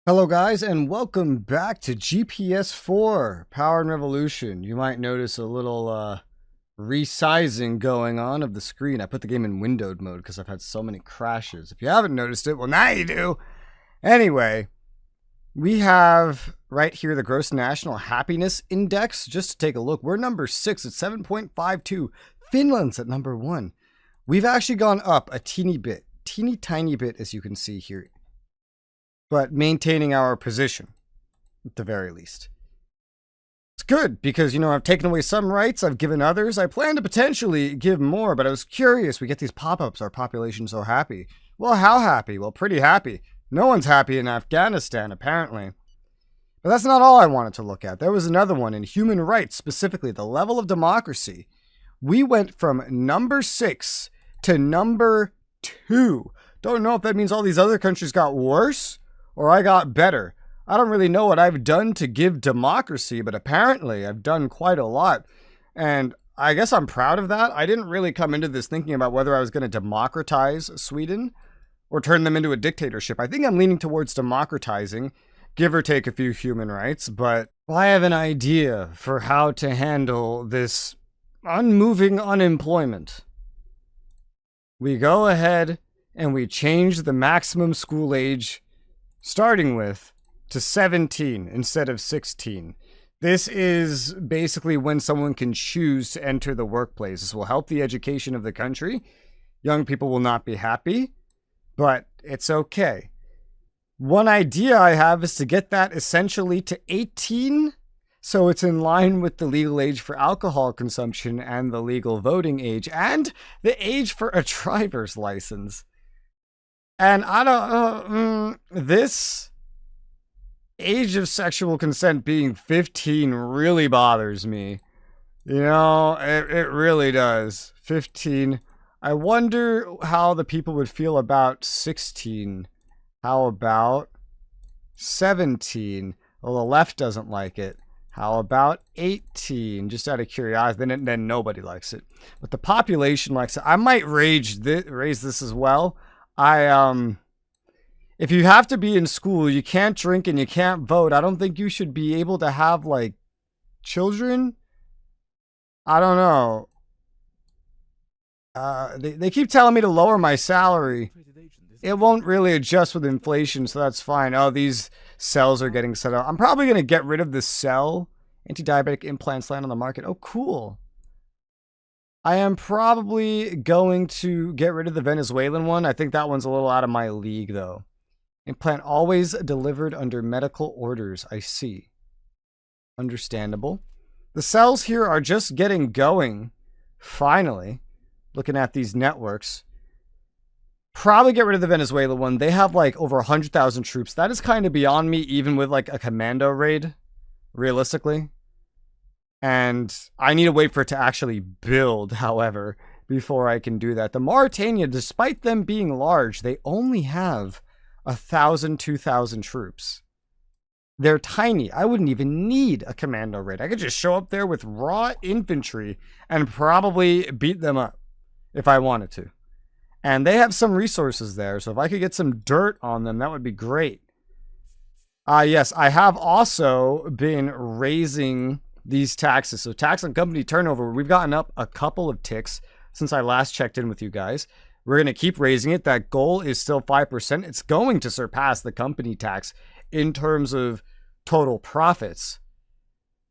Hello guys and welcome back to GPS 4 Power and Revolution. You might notice a little resizing going on of the screen. I put the game in windowed mode because I've had so many crashes. If you haven't noticed it, well now you do. Anyway, we have right here the Gross National Happiness Index. Just to take a look, we're number 6 at 7.52. Finland's at number 1. We've actually gone up a teeny tiny bit as you can see here, but maintaining our position at the very least. It's good because, I've taken away some rights, I've given others. I plan to potentially give more, but I was curious. We get these pop-ups, our population so happy. Well, how happy? Well, pretty happy. No one's happy in Afghanistan, apparently. But that's not all I wanted to look at. There was another one in human rights, specifically the level of democracy. We went from number 6 to number 2. Don't know if that means all these other countries got worse or I got better. I don't really know what I've done to give democracy, but apparently I've done quite a lot. And I guess I'm proud of that. I didn't really come into this thinking about whether I was going to democratize Sweden or turn them into a dictatorship. I think I'm leaning towards democratizing, give or take a few human rights, but I have an idea for how to handle this unmoving unemployment. We go ahead and we change the maximum school age, starting with, to 17 instead of 16. This is basically when someone can choose to enter the workplace. This will help the education of the country. Young people will not be happy, but it's okay. One idea I have is to get that essentially to 18, so it's in line with the legal age for alcohol consumption and the legal voting age and the age for a driver's license. And I don't this age of sexual consent being 15 really bothers me. It really does. 15. I wonder how the people would feel about 16. How about 17? Well, the left doesn't like it. How about 18? Just out of curiosity. Then nobody likes it. But the population likes it. I might raise this as well. If you have to be in school, you can't drink and you can't vote. I don't think you should be able to have, children. I don't know. They keep telling me to lower my salary. It won't really adjust with inflation, so that's fine. Oh, these cells are getting set up. I'm probably going to get rid of this cell. Anti-diabetic implants land on the market. Oh, cool. I am probably going to get rid of the Venezuelan one. I think that one's a little out of my league, though. Implant always delivered under medical orders. I see. Understandable. The cells here are just getting going. Finally. Looking at these networks. Probably get rid of the Venezuela one. They have over 100,000 troops. That is kind of beyond me, even with a commando raid. Realistically. And I need to wait for it to actually build, however, before I can do that. The Mauritania, despite them being large, they only have 1,000, 2,000 troops. They're tiny. I wouldn't even need a commando raid. I could just show up there with raw infantry and probably beat them up if I wanted to. And they have some resources there, so if I could get some dirt on them, that would be great. Yes, I have also been raising these taxes. So tax on company turnover, we've gotten up a couple of ticks since I last checked in with you guys. We're going to keep raising it. That goal is still 5%. It's going to surpass the company tax in terms of total profits.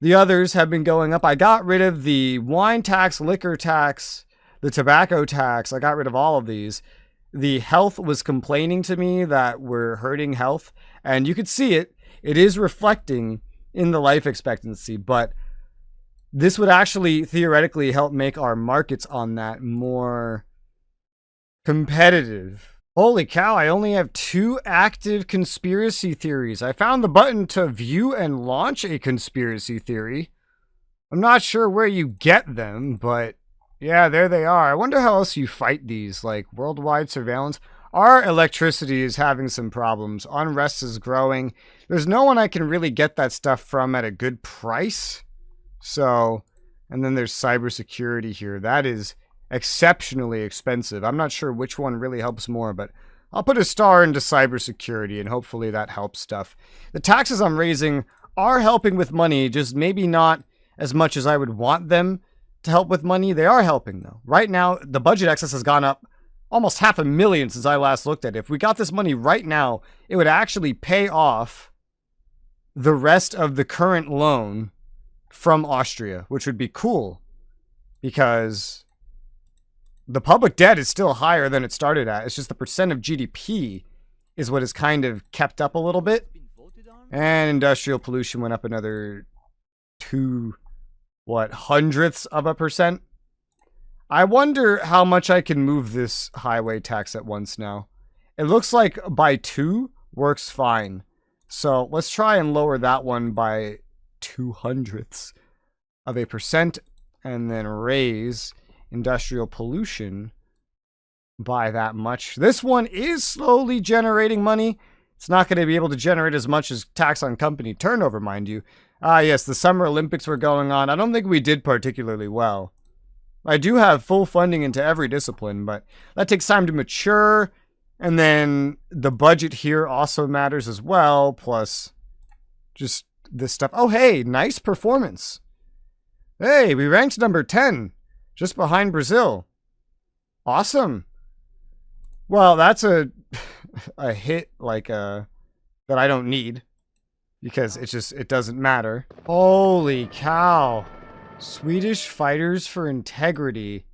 The others have been going up. I got rid of the wine tax, liquor tax, the tobacco tax. I got rid of all of these. The health was complaining to me that we're hurting health. And you could see it. It is reflecting in the life expectancy, but this would actually theoretically help make our markets on that more competitive. Holy cow, I only have 2 active conspiracy theories. I found the button to view and launch a conspiracy theory. I'm not sure where you get them, but yeah, there they are. I wonder how else you fight these, worldwide surveillance. Our electricity is having some problems. Unrest is growing. There's no one I can really get that stuff from at a good price. So, and then there's cybersecurity here. That is exceptionally expensive. I'm not sure which one really helps more, but I'll put a star into cybersecurity, and hopefully that helps stuff. The taxes I'm raising are helping with money, just maybe not as much as I would want them to help with money. They are helping, though. Right now, the budget excess has gone up almost $500,000 since I last looked at it. If we got this money right now, it would actually pay off the rest of the current loan from Austria, which would be cool, because the public debt is still higher than it started at. It's just the percent of GDP is what is kind of kept up a little bit. And industrial pollution went up another 0.02%. I wonder how much I can move this highway tax at once now. It looks like by 2 works fine. So let's try and lower that one by 0.02%, and then raise industrial pollution by that much. This one is slowly generating money. It's not going to be able to generate as much as tax on company turnover, mind you. Yes, the Summer Olympics were going on. I don't think we did particularly well. I do have full funding into every discipline, but that takes time to mature. And then the budget here also matters as well, plus just this stuff. Oh, hey, nice performance. Hey, we ranked number 10, just behind Brazil. Awesome. Well, that's a hit that I don't need, because it doesn't matter. Holy cow. Swedish Fighters for Integrity.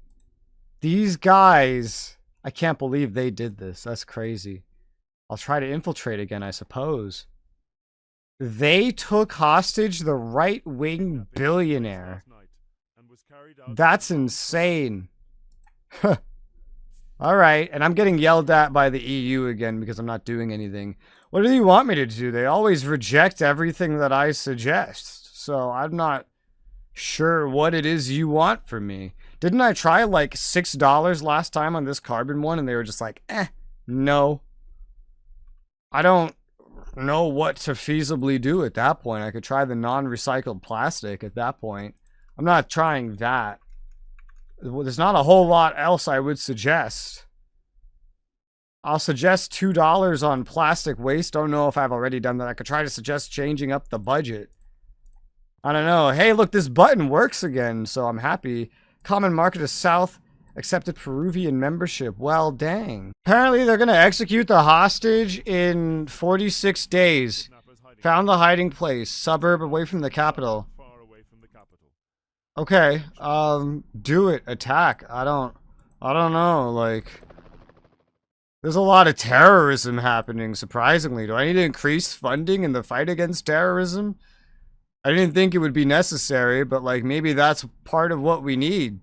These guys, I can't believe they did this. That's crazy. I'll try to infiltrate again, I suppose. They took hostage the right-wing billionaire. That's insane. Alright, and I'm getting yelled at by the EU again because I'm not doing anything. What do you want me to do? They always reject everything that I suggest. So I'm not sure what it is you want from me. Didn't I try like $6 last time on this carbon one, and they were just like, no. I don't know what to feasibly do at that point. I could try the non-recycled plastic at that point. I'm not trying that. There's not a whole lot else I would suggest. I'll suggest $2 on plastic waste. Don't know if I've already done that. I could try to suggest changing up the budget. I don't know. Hey, look, this button works again, so I'm happy. Common Market is South. Accepted Peruvian membership. Well, dang. Apparently, they're going to execute the hostage in 46 days. Found the hiding place. Suburb away from the capital. Okay. Do it. Attack. I don't know. Like, there's a lot of terrorism happening, surprisingly. Do I need to increase funding in the fight against terrorism? I didn't think it would be necessary, but like maybe that's part of what we need.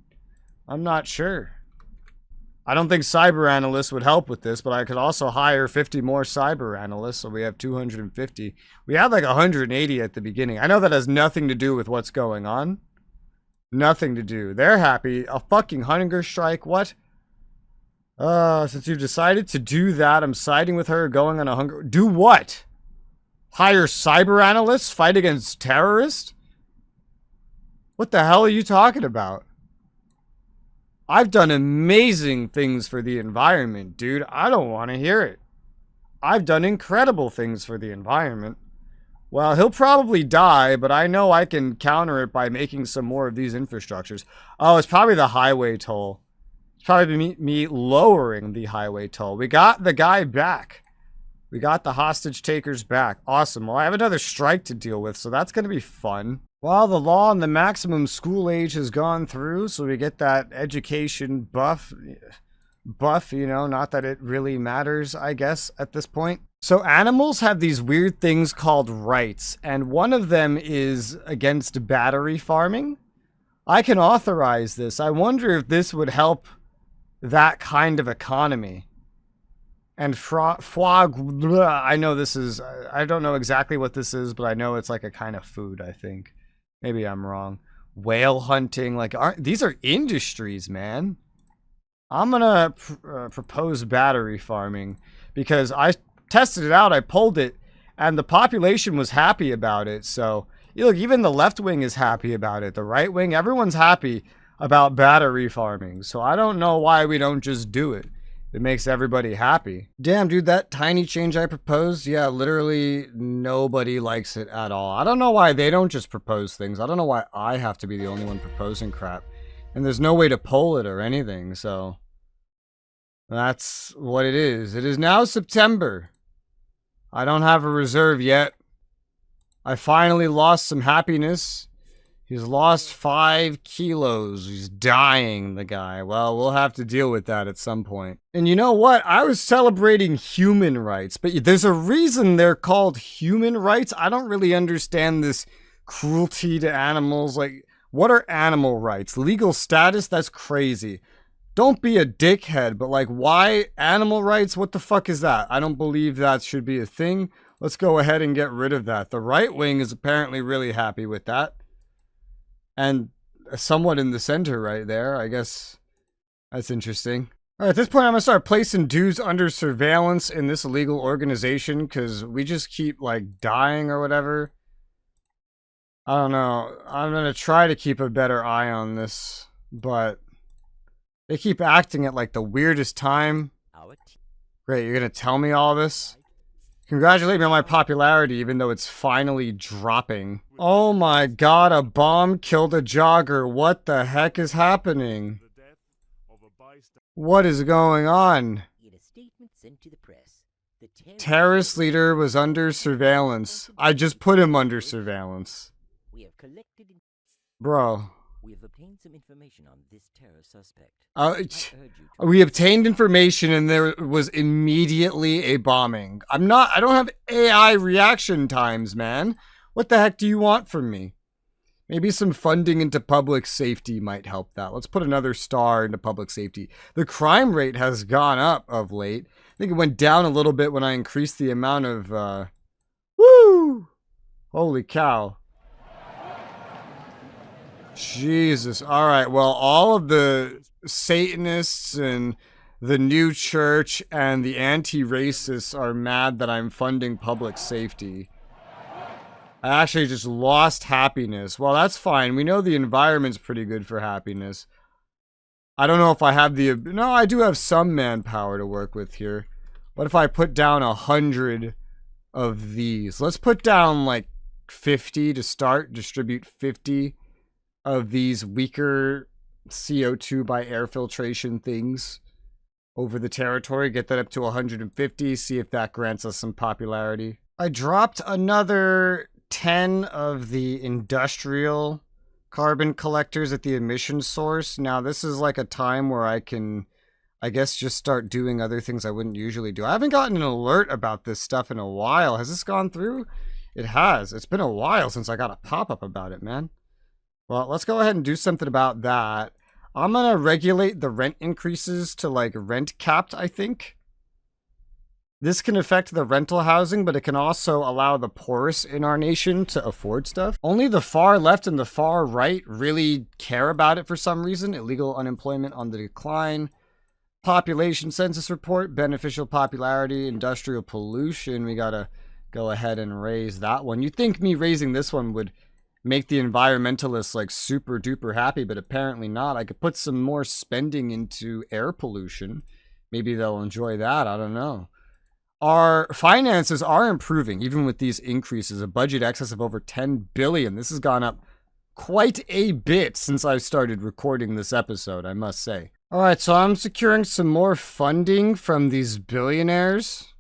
I'm not sure. I don't think cyber analysts would help with this, but I could also hire 50 more cyber analysts, so we have 250. We had like 180 at the beginning. I know that has nothing to do with what's going on. Nothing to do. They're happy. A fucking hunger strike? What? Since you decided to do that, I'm siding with her, going on a hunger... Do what? Hire cyber analysts? Fight against terrorists? What the hell are you talking about? I've done amazing things for the environment, dude. I don't want to hear it. I've done incredible things for the environment. Well, he'll probably die, but I know I can counter it by making some more of these infrastructures. Oh, it's probably the highway toll. It's probably me lowering the highway toll. We got the guy back. We got the hostage takers back. Awesome. Well, I have another strike to deal with, so that's going to be fun. Well, the law on the maximum school age has gone through, so we get that education buff, you know, not that it really matters, I guess, at this point. So animals have these weird things called rights, and one of them is against battery farming. I can authorize this. I wonder if this would help that kind of economy. And I know this is, I don't know exactly what this is, but I know it's like a kind of food, I think. Maybe I'm wrong. Whale hunting, like, these are industries, man. I'm gonna propose battery farming because I tested it out, I pulled it, and the population was happy about it. So, look, even the left wing is happy about it. The right wing, everyone's happy about battery farming. So I don't know why we don't just do it. It makes everybody happy. Damn, dude, that tiny change I proposed, yeah, literally nobody likes it at all. I don't know why they don't just propose things. I don't know why I have to be the only one proposing crap. And there's no way to poll it or anything, so that's what it is. It is now September. I don't have a reserve yet. I finally lost some happiness. He's lost 5 kilos. He's dying, the guy. Well, we'll have to deal with that at some point. And you know what? I was celebrating human rights, but there's a reason they're called human rights. I don't really understand this cruelty to animals. Like, what are animal rights? Legal status? That's crazy. Don't be a dickhead, but like, why animal rights? What the fuck is that? I don't believe that should be a thing. Let's go ahead and get rid of that. The right wing is apparently really happy with that. And somewhat in the center right there. I guess that's interesting. All right, at this point, I'm going to start placing dudes under surveillance in this illegal organization because we just keep, like, dying or whatever. I don't know. I'm going to try to keep a better eye on this, but they keep acting at, like, the weirdest time. Great, you're going to tell me all this? Congratulate me on my popularity, even though it's finally dropping. Oh my god, a bomb killed a jogger. What the heck is happening? What is going on? Terrorist leader was under surveillance. I just put him under surveillance. Bro. We have obtained some information on this terror suspect. We obtained information and there was immediately a bombing. I don't have AI reaction times, man. What the heck do you want from me? Maybe some funding into public safety might help that. Let's put another star into public safety. The crime rate has gone up of late. I think it went down a little bit when I increased the amount of, woo! Holy cow. Jesus. All right. Well, all of the Satanists and the new church and the anti-racists are mad that I'm funding public safety. I actually just lost happiness. Well, that's fine. We know the environment's pretty good for happiness. I don't know if I have the... No, I do have some manpower to work with here. What if I put down 100 of these? Let's put down like 50 to start. Distribute 50 of these weaker CO2 by air filtration things over the territory. Get that up to 150. See if that grants us some popularity. I dropped another 10 of the industrial carbon collectors at the emission source. Now, this is like a time where I can, I guess, just start doing other things I wouldn't usually do. I haven't gotten an alert about this stuff in a while. Has this gone through? It has. It's been a while since I got a pop-up about it, man. Well, let's go ahead and do something about that. I'm going to regulate the rent increases to like rent capped, I think. This can affect the rental housing, but it can also allow the poorest in our nation to afford stuff. Only the far left and the far right really care about it for some reason. Illegal unemployment on the decline. Population census report, beneficial popularity, industrial pollution. We got to go ahead and raise that one. You'd think me raising this one would make the environmentalists like super duper happy, but apparently not. I could put some more spending into air pollution. Maybe they'll enjoy that. I don't know. Our finances are improving, even with these increases. A budget excess of over 10 billion. This has gone up quite a bit since I started recording this episode, I must say. All right, so I'm securing some more funding from these billionaires.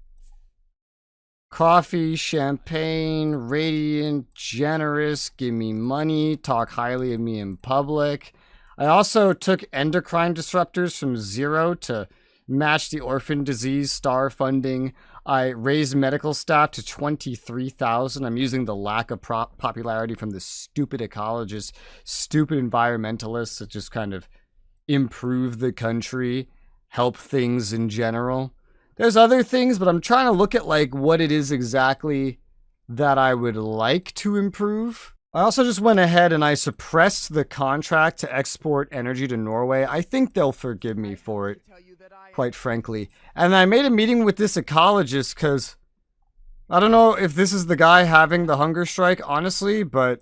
Coffee, champagne, radiant, generous, give me money, talk highly of me in public. I also took endocrine disruptors from 0 to match the orphan disease star funding. I raised medical staff to 23,000. I'm using the lack of popularity from the stupid ecologists, stupid environmentalists to just kind of improve the country, help things in general. There's other things, but I'm trying to look at like what it is exactly that I would like to improve. I also just went ahead and I suppressed the contract to export energy to Norway. I think they'll forgive me for it, quite frankly. And I made a meeting with this ecologist because I don't know if this is the guy having the hunger strike, honestly, but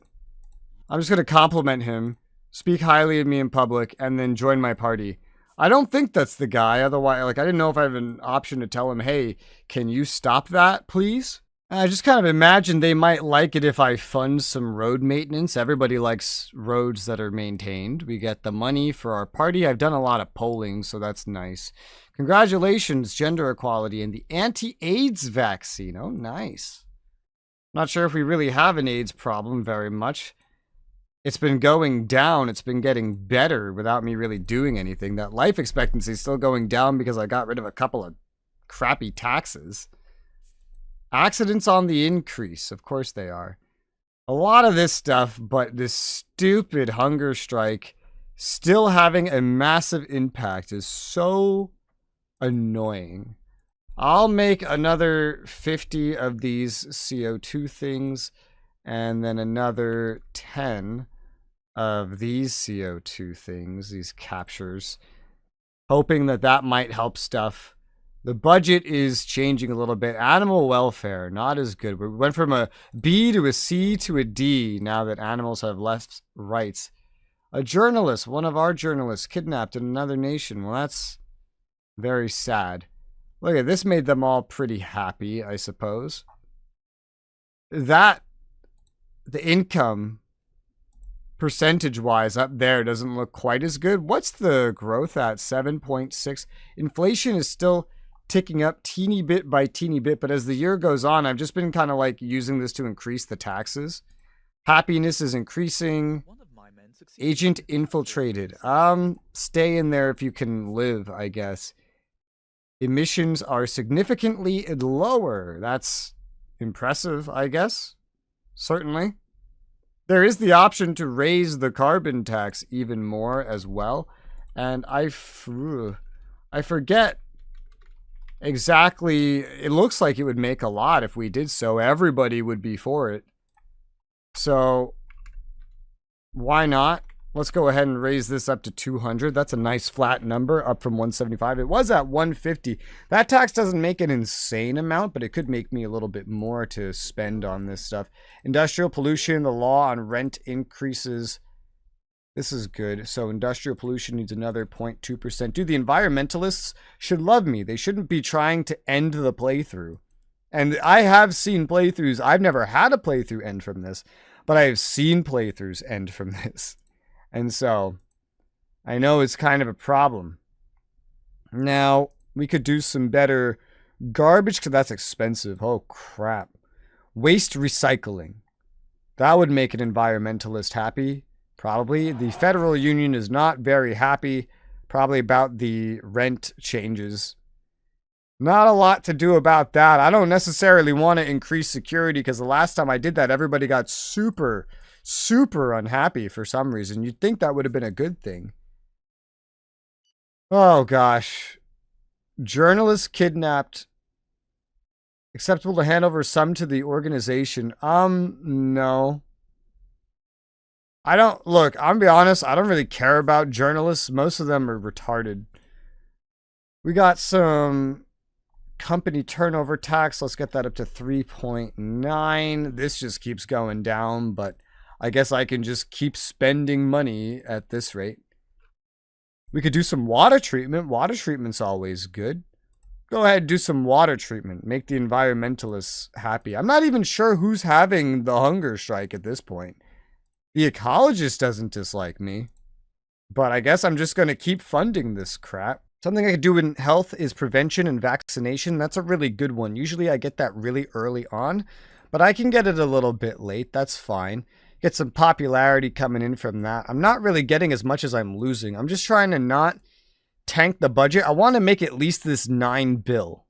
I'm just going to compliment him, speak highly of me in public, and then join my party. I don't think that's the guy. Otherwise, like, I didn't know if I have an option to tell him, hey, can you stop that, please? I just kind of imagine they might like it if I fund some road maintenance. Everybody likes roads that are maintained. We get the money for our party. I've done a lot of polling, so that's nice. Congratulations, gender equality and the anti-AIDS vaccine. Oh, nice. Not sure if we really have an AIDS problem very much. It's been going down. It's been getting better without me really doing anything. That life expectancy is still going down because I got rid of a couple of crappy taxes. Accidents on the increase. Of course they are. A lot of this stuff, but this stupid hunger strike still having a massive impact is so annoying. I'll make another 50 of these CO2 things and then another 10 of these CO2 things, these captures, hoping that that might help stuff. The budget is changing a little bit. Animal welfare, not as good. We went from a B to a C to a D now that animals have less rights. A journalist, one of our journalists, kidnapped in another nation. Well, that's very sad. Look at this, made them all pretty happy, I suppose. That, the income percentage-wise up there doesn't look quite as good. What's the growth at? 7.6. Inflation is still ticking up teeny bit by teeny bit, but as the year goes on, I've just been kind of like using this to increase the taxes. Happiness is increasing. Agent infiltrated. Stay in there if you can live, I guess. Emissions are significantly lower. That's impressive, I guess. Certainly. There is the option to raise the carbon tax even more as well. And I forget exactly. It looks like it would make a lot if we did so. Everybody would be for it. So why not? Let's go ahead and raise this up to 200. That's a nice flat number, up from 175. It was at 150. That tax doesn't make an insane amount, but it could make me a little bit more to spend on this stuff. Industrial pollution, the law on rent increases. This is good. So industrial pollution needs another 0.2%. Dude, the environmentalists should love me. They shouldn't be trying to end the playthrough. And I have seen playthroughs. I've never had a playthrough end from this, but I have seen playthroughs end from this. And so, I know it's kind of a problem. Now, we could do some better garbage, because that's expensive. Oh, crap. Waste recycling. That would make an environmentalist happy, probably. The federal union is not very happy, probably about the rent changes. Not a lot to do about that. I don't necessarily want to increase security, because the last time I did that, everybody got super unhappy for some reason. You'd think that would have been a good thing. Oh gosh. Journalists kidnapped. Acceptable to hand over some to the organization. No. I don't, look, I'm gonna be honest, I don't really care about journalists. Most of them are retarded. We got some company turnover tax. Let's get that up to 3.9. This just keeps going down, but I guess I can just keep spending money at this rate. We could do some water treatment. Water treatment's always good. Go ahead and do some water treatment. Make the environmentalists happy. I'm not even sure who's having the hunger strike at this point. The ecologist doesn't dislike me. But I guess I'm just going to keep funding this crap. Something I could do in health is prevention and vaccination. That's a really good one. Usually I get that really early on, but I can get it a little bit late. That's fine. Get some popularity coming in from that. I'm not really getting as much as I'm losing. I'm just trying to not tank the budget. I want to make at least this 9 bill.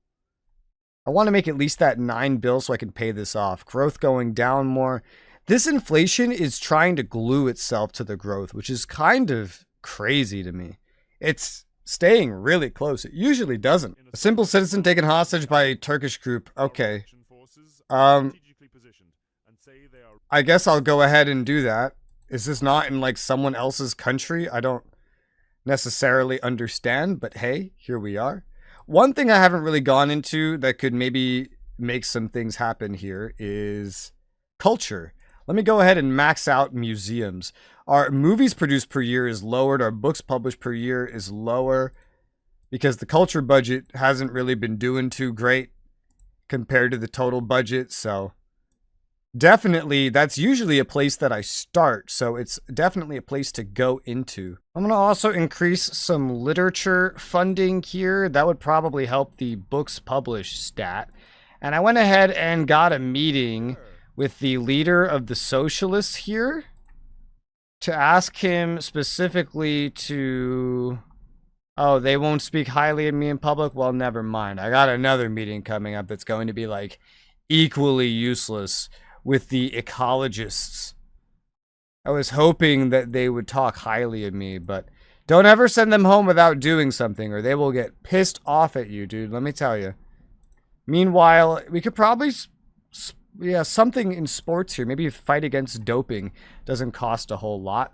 I want to make at least that 9 bill so I can pay this off. Growth going down more. This inflation is trying to glue itself to the growth, which is kind of crazy to me. It's staying really close. It usually doesn't. A simple citizen taken hostage by a Turkish group. Okay. I guess I'll go ahead and do that. Is this not in like someone else's country? I don't necessarily understand, but hey, here we are. One thing I haven't really gone into that could maybe make some things happen here is culture. Let me go ahead and max out museums. Our movies produced per year is lowered. Our books published per year is lower because the culture budget hasn't really been doing too great compared to the total budget. So definitely, that's usually a place that I start. So it's definitely a place to go into. I'm going to also increase some literature funding here. That would probably help the books published stat. And I went ahead and got a meeting with the leader of the socialists here to ask him specifically to... Oh, they won't speak highly of me in public? Well, never mind. I got another meeting coming up that's going to be, like, equally useless with the ecologists. I was hoping that they would talk highly of me, but don't ever send them home without doing something, or they will get pissed off at you, dude. Let me tell you. Meanwhile, we could probably... Yeah, something in sports here. Maybe fight against doping doesn't cost a whole lot.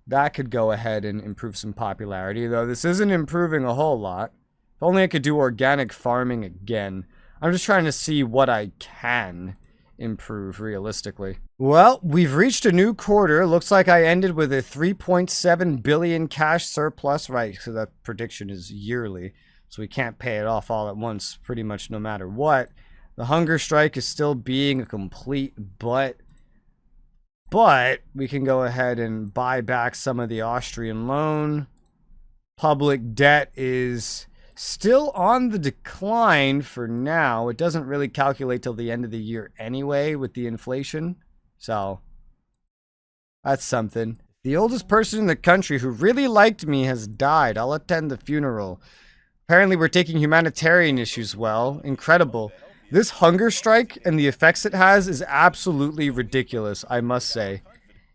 That could go ahead and improve some popularity, though this isn't improving a whole lot. If only I could do organic farming again. I'm just trying to see what I can improve realistically. Well, we've reached a new quarter. Looks like I ended with a 3.7 billion cash surplus. Right, so that prediction is yearly, so we can't pay it off all at once pretty much no matter what. The hunger strike is still being a complete butt. But we can go ahead and buy back some of the Austrian loan. Public debt is still on the decline for now. It doesn't really calculate till the end of the year anyway with the inflation. So that's something. The oldest person in the country who really liked me has died. I'll attend the funeral. Apparently we're taking humanitarian issues well. Incredible. This hunger strike and the effects it has is absolutely ridiculous, I must say.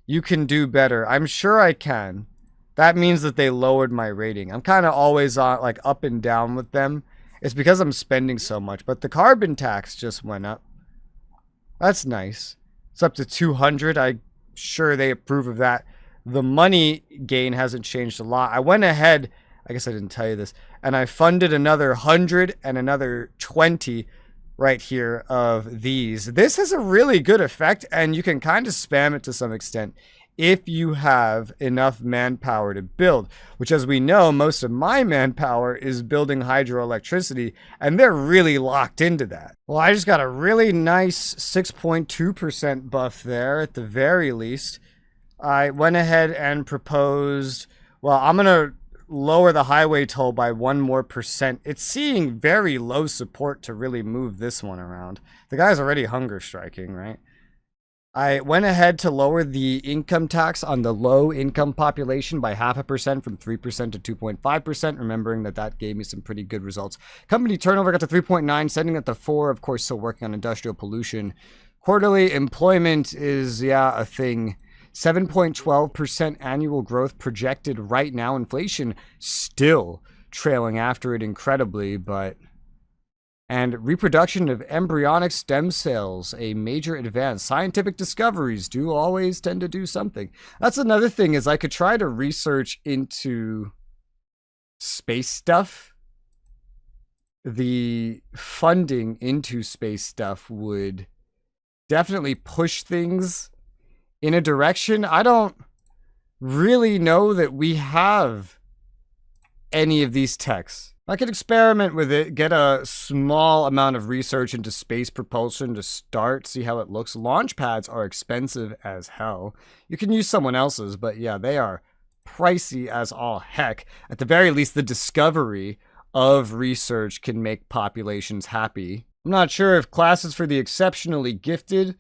You can do better. I'm sure I can. That means that they lowered my rating. I'm kind of always on, like, up and down with them. It's because I'm spending so much. But the carbon tax just went up. That's nice. It's up to 200. I'm sure they approve of that. The money gain hasn't changed a lot. I went ahead, I guess I didn't tell you this, and I funded another 100 and another 20 right here of these. This has a really good effect, and you can kind of spam it to some extent if you have enough manpower to build, which, as we know, most of my manpower is building hydroelectricity, and they're really locked into that. Well, I just got a really nice 6.2% buff there at the very least. I went ahead and proposed, well, I'm going to lower the highway toll by 1 more percent. It's seeing very low support to really move this one around. The guy's already hunger striking, right? I went ahead to lower the income tax on the low income population by 0.5% from 3% to 2.5%, remembering that that gave me some pretty good results. Company turnover got to 3.9, setting at the 4, of course, still working on industrial pollution. Quarterly employment is, yeah, a thing. 7.12% annual growth projected right now. Inflation still trailing after it incredibly, but... And reproduction of embryonic stem cells, a major advance. Scientific discoveries do always tend to do something. That's another thing, is I could try to research into space stuff. The funding into space stuff would definitely push things in a direction. I don't really know that we have any of these techs. I could experiment with it, get a small amount of research into space propulsion to start, see how it looks. Launch pads are expensive as hell. You can use someone else's, but yeah, they are pricey as all heck. At the very least, the discovery of research can make populations happy. I'm not sure if classes for the exceptionally gifted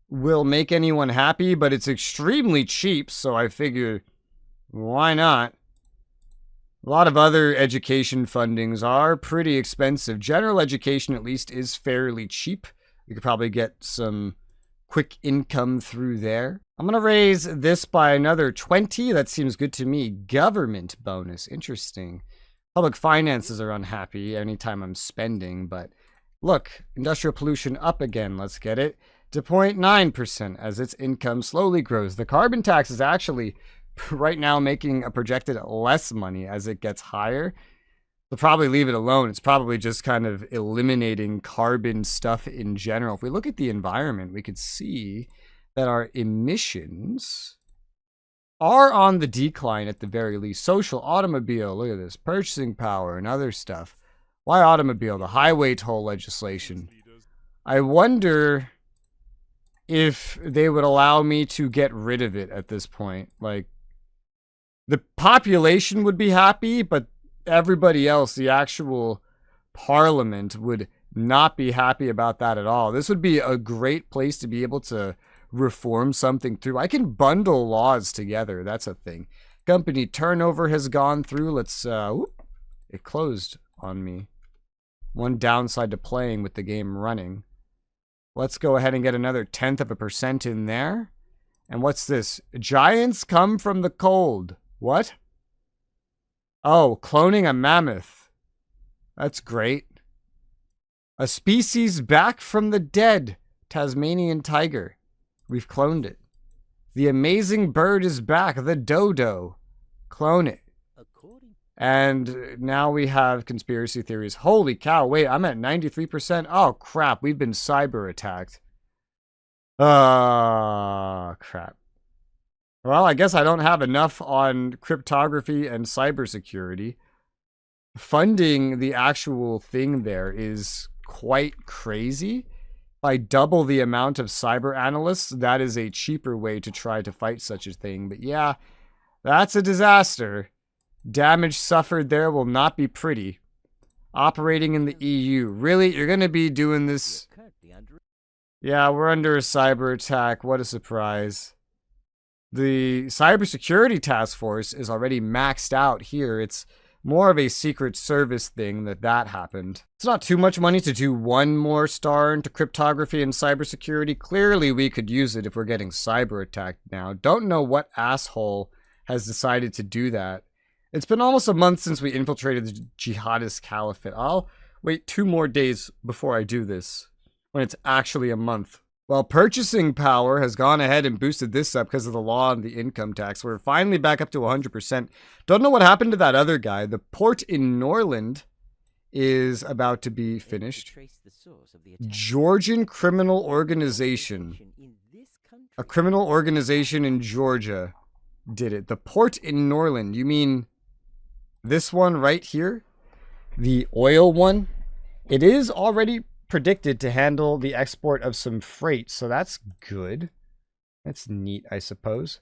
will make anyone happy, but it's extremely cheap, so I figure, why not? A lot of other education fundings are pretty expensive. General education, at least, is fairly cheap. We could probably get some quick income through there. I'm going to raise this by another 20. That seems good to me. Government bonus. Interesting. Public finances are unhappy anytime I'm spending, but look, industrial pollution up again. Let's get it to 0.9% as its income slowly grows. The carbon tax is actually right now making a projected less money as it gets higher. We'll probably leave it alone. It's probably just kind of eliminating carbon stuff in general. If we look at the environment, we could see that our emissions are on the decline at the very least. Social, automobile, look at this. Purchasing power and other stuff. Why automobile? The highway toll legislation. I wonder if they would allow me to get rid of it at this point. Like, the population would be happy, but everybody else, the actual parliament, would not be happy about that at all. This would be a great place to be able to reform something through. I can bundle laws together. That's a thing. Company turnover has gone through. Let's, it closed on me. One downside to playing with the game running. Let's go ahead and get another 0.1% in there. And what's this? Giants come from the cold. What? Oh, cloning a mammoth. That's great. A species back from the dead. Tasmanian tiger. We've cloned it. The amazing bird is back. The dodo. Clone it. And now we have conspiracy theories. Holy cow. Wait, I'm at 93%. Oh, crap. We've been cyber attacked. Crap. Well, I guess I don't have enough on cryptography and cybersecurity. Funding the actual thing there is quite crazy. If I double the amount of cyber analysts, that is a cheaper way to try to fight such a thing. But yeah, that's a disaster. Damage suffered there will not be pretty. Operating in the EU. Really? You're going to be doing this? Yeah, we're under a cyber attack. What a surprise. The cybersecurity task force is already maxed out here. It's more of a secret service thing that happened. It's not too much money to do one more star into cryptography and cybersecurity. Clearly, we could use it if we're getting cyber attacked now. Don't know what asshole has decided to do that. It's been almost a month since we infiltrated the jihadist caliphate. I'll wait 2 more days before I do this, when it's actually a month. Well, purchasing power has gone ahead and boosted this up because of the law on the income tax. We're finally back up to 100%. Don't know what happened to that other guy. The port in Norland is about to be finished. Georgian criminal organization. A criminal organization in Georgia did it. The port in Norland. You mean this one right here? The oil one? It is already predicted to handle the export of some freight, so that's good. That's neat, I suppose.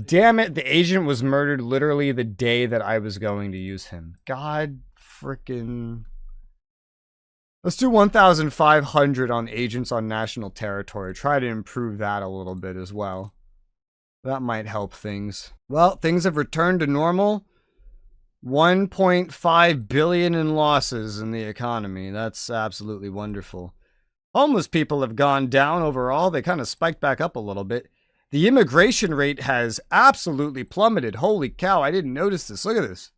Damn it, the agent was murdered literally the day that I was going to use him. God frickin'. Let's do 1,500 on agents on national territory. Try to improve that a little bit as well. That might help things. Well, things have returned to normal. 1.5 billion in losses in the economy. That's absolutely wonderful. Homeless people have gone down overall. They kind of spiked back up a little bit. The immigration rate has absolutely plummeted. Holy cow, I didn't notice this. Look at this.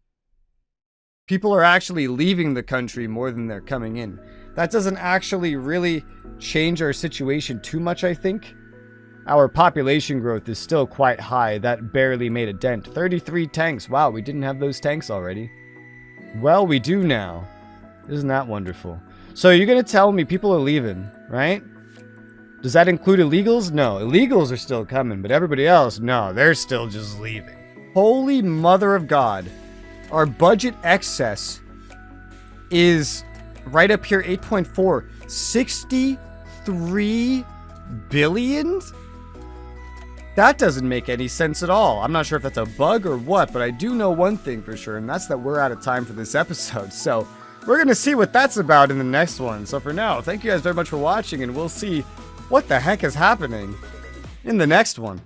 People are actually leaving the country more than they're coming in. That doesn't actually really change our situation too much, I think. Our population growth is still quite high. That barely made a dent. 33 tanks. Wow, we didn't have those tanks already. Well, we do now. Isn't that wonderful? So you're going to tell me people are leaving, right? Does that include illegals? No, illegals are still coming, but everybody else, no, they're still just leaving. Holy mother of God. Our budget excess is right up here, 8.4. 63 billion? That doesn't make any sense at all. I'm not sure if that's a bug or what, but I do know one thing for sure, and that's that we're out of time for this episode. So we're going to see what that's about in the next one. So for now, thank you guys very much for watching, and we'll see what the heck is happening in the next one.